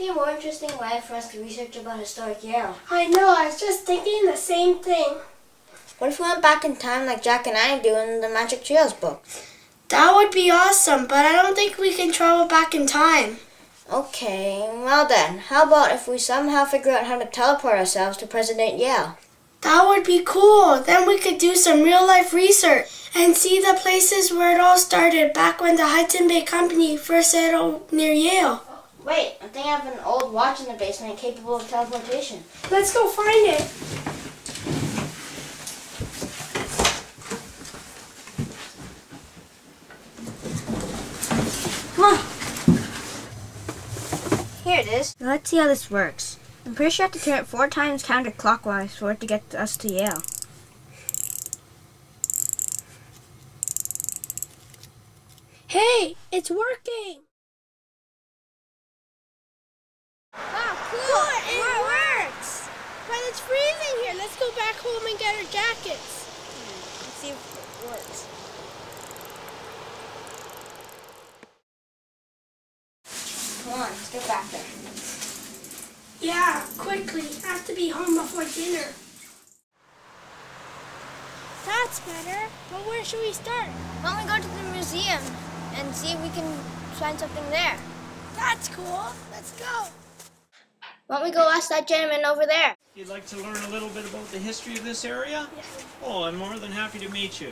be a more interesting way for us to research about historic Yale. I know, I was just thinking the same thing. What if we went back in time like Jack and I do in the Magic Trails book? That would be awesome, but I don't think we can travel back in time. Okay, well then, how about if we somehow figure out how to teleport ourselves to present-day Yale? That would be cool. Then we could do some real-life research and see the places where it all started back when the Hudson Bay Company first settled near Yale. Wait, I think I have an old watch in the basement capable of teleportation. Let's go find it. Come on. Here it is. Now let's see how this works. I'm pretty sure I have to turn it 4 times counterclockwise for it to get us to Yale. Hey, it's working. Wow, Cool, it works. But it's freezing here. Let's go back home and get our jackets. Let's see if it works. Come on, let's get back there. Yeah, quickly. I have to be home before dinner. That's better. But where should we start? Why don't we go to the museum and see if we can find something there? That's cool. Let's go. Why don't we go ask that gentleman over there? You'd like to learn a little bit about the history of this area? Yeah. Oh, I'm more than happy to meet you.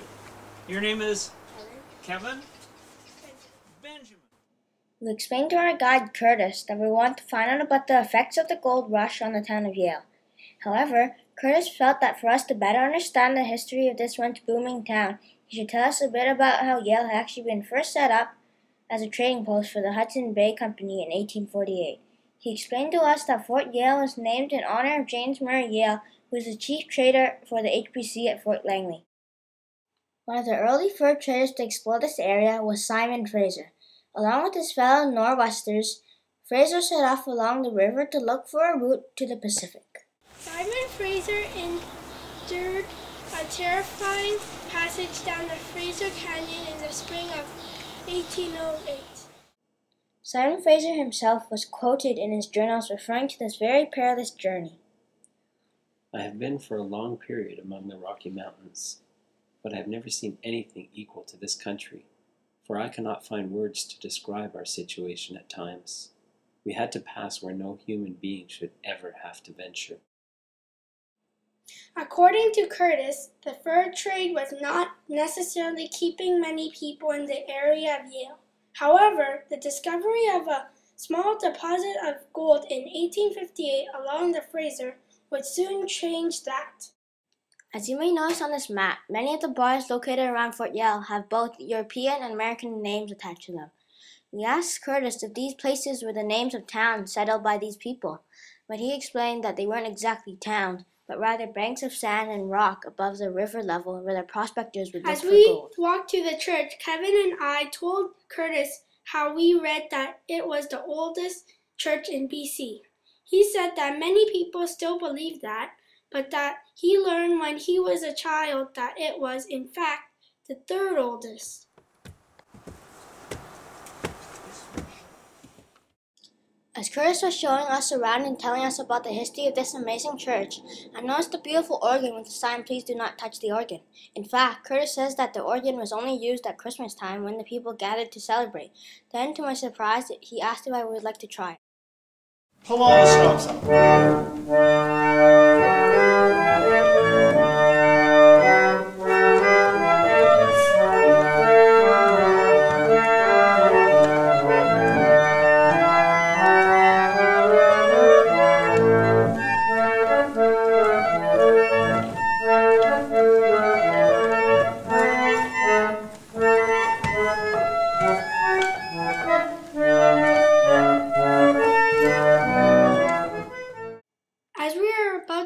Your name is? Kevin? Benjamin. We explained to our guide Curtis that we want to find out about the effects of the gold rush on the town of Yale. However, Curtis felt that for us to better understand the history of this once booming town, he should tell us a bit about how Yale had actually been first set up as a trading post for the Hudson Bay Company in 1848. He explained to us that Fort Yale was named in honor of James Murray Yale, who was the chief trader for the HBC at Fort Langley. One of the early fur traders to explore this area was Simon Fraser. Along with his fellow Nor'westers, Fraser set off along the river to look for a route to the Pacific. Simon Fraser endured a terrifying passage down the Fraser Canyon in the spring of 1808. Simon Fraser himself was quoted in his journals referring to this very perilous journey. I have been for a long period among the Rocky Mountains, but I have never seen anything equal to this country, for I cannot find words to describe our situation at times. We had to pass where no human being should ever have to venture. According to Curtis, the fur trade was not necessarily keeping many people in the area of Yale. However, the discovery of a small deposit of gold in 1858 along the Fraser would soon change that. As you may notice on this map, many of the bars located around Fort Yale have both European and American names attached to them. We asked Curtis if these places were the names of towns settled by these people, but he explained that they weren't exactly towns, but rather banks of sand and rock above the river level where the prospectors would look for gold. As we walked to the church, Kevin and I told Curtis how we read that it was the oldest church in BC. He said that many people still believe that, but that he learned when he was a child that it was, in fact, the third oldest. As Curtis was showing us around and telling us about the history of this amazing church, I noticed the beautiful organ with the sign, "Please do not touch the organ." In fact, Curtis says that the organ was only used at Christmas time when the people gathered to celebrate. Then, to my surprise, he asked if I would like to try. Pull all the stops up.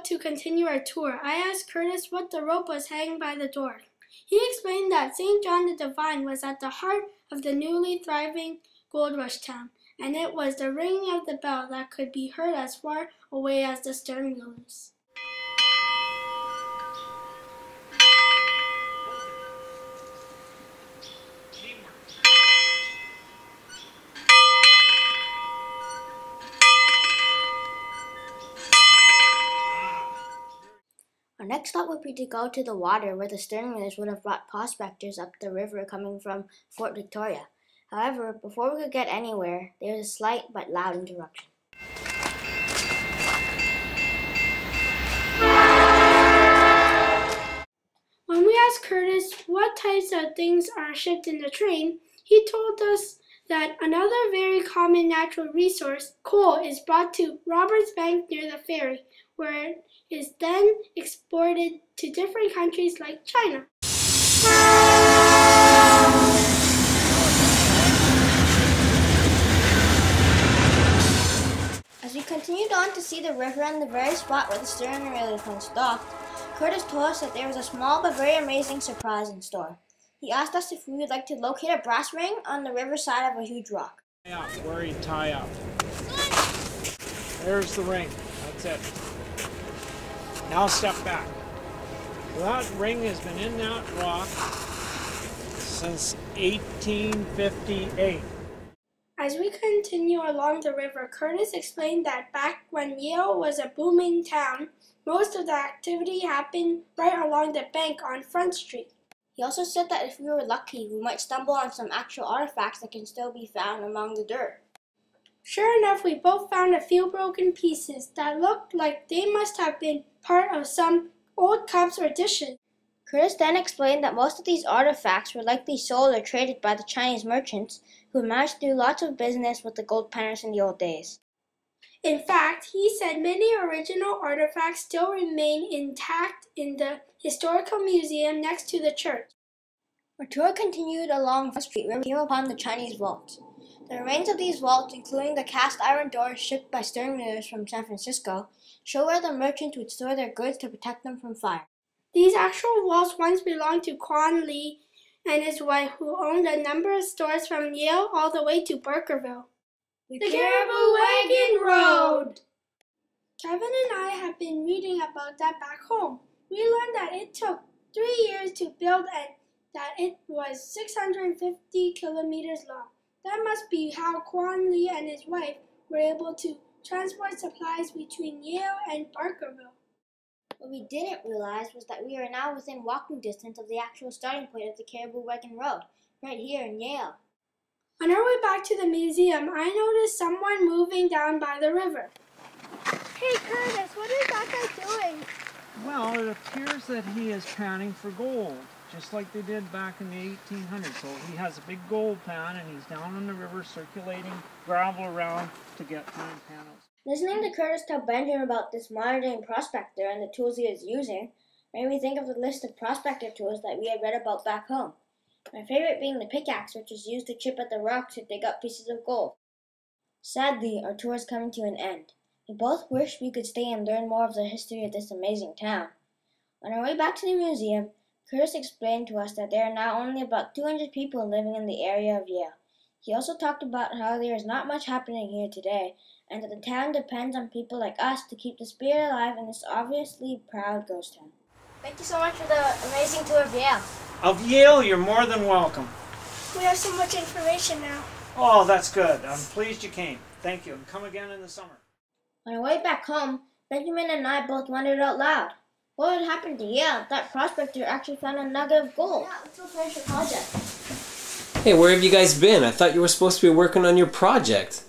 To continue our tour, I asked Curtis what the rope was hanging by the door. He explained that St. John the Divine was at the heart of the newly thriving gold rush town, and it was the ringing of the bell that could be heard as far away as the stern wheelers. Our next stop would be to go to the water where the stern wheelers would have brought prospectors up the river coming from Fort Victoria. However, before we could get anywhere, there was a slight but loud interruption. When we asked Curtis what types of things are shipped in the train, he told us that another very common natural resource, coal, is brought to Roberts Bank near the ferry, where it is then exported to different countries like China. As we continued on to see the river and the very spot where the stern wheelers once docked, Curtis told us that there was a small but very amazing surprise in store. He asked us if we would like to locate a brass ring on the river side of a huge rock. Tie up, where you tie up. There's the ring. That's it. Now step back. That ring has been in that rock since 1858. As we continue along the river, Curtis explained that back when Yale was a booming town, most of the activity happened right along the bank on Front Street. He also said that if we were lucky, we might stumble on some actual artifacts that can still be found among the dirt. Sure enough, we both found a few broken pieces that looked like they must have been part of some old cups or dishes. Curtis then explained that most of these artifacts were likely sold or traded by the Chinese merchants who managed to do lots of business with the gold panners in the old days. In fact, he said many original artifacts still remain intact in the historical museum next to the church. Our tour continued along Front Street where we came upon the Chinese vaults. The remains of these vaults, including the cast iron doors shipped by stern wheelers from San Francisco, show where the merchants would store their goods to protect them from fire. These actual vaults once belonged to Quan Lee and his wife, who owned a number of stores from Yale all the way to Barkerville. The Caribou Wagon Road! Kevin and I have been reading about that back home. We learned that it took 3 years to build and that it was 650 kilometers long. That must be how Quan Lee and his wife were able to transport supplies between Yale and Barkerville. What we didn't realize was that we are now within walking distance of the actual starting point of the Caribou Wagon Road, right here in Yale. On our way back to the museum, I noticed someone moving down by the river. Hey Curtis, what is that guy doing? Well, it appears that he is panning for gold, just like they did back in the 1800s. So he has a big gold pan and he's down on the river circulating gravel around to get time panels. Listening to Curtis tell Benjamin about this modern-day prospector and the tools he is using made me think of the list of prospector tools that we had read about back home. My favorite being the pickaxe, which is used to chip at the rocks to dig up pieces of gold. Sadly, our tour is coming to an end. We both wish we could stay and learn more of the history of this amazing town. On our way back to the museum, Curtis explained to us that there are now only about 200 people living in the area of Yale. He also talked about how there is not much happening here today, and that the town depends on people like us to keep the spirit alive in this obviously proud ghost town. Thank you so much for the amazing tour of Yale. Of Yale, you're more than welcome. We have so much information now. Oh, that's good. I'm pleased you came. Thank you, and come again in the summer. On our way back home, Benjamin and I both wondered out loud. What would happen to Yale if that prospector actually found a nugget of gold? Yeah, let's go finish the project. Hey, where have you guys been? I thought you were supposed to be working on your project.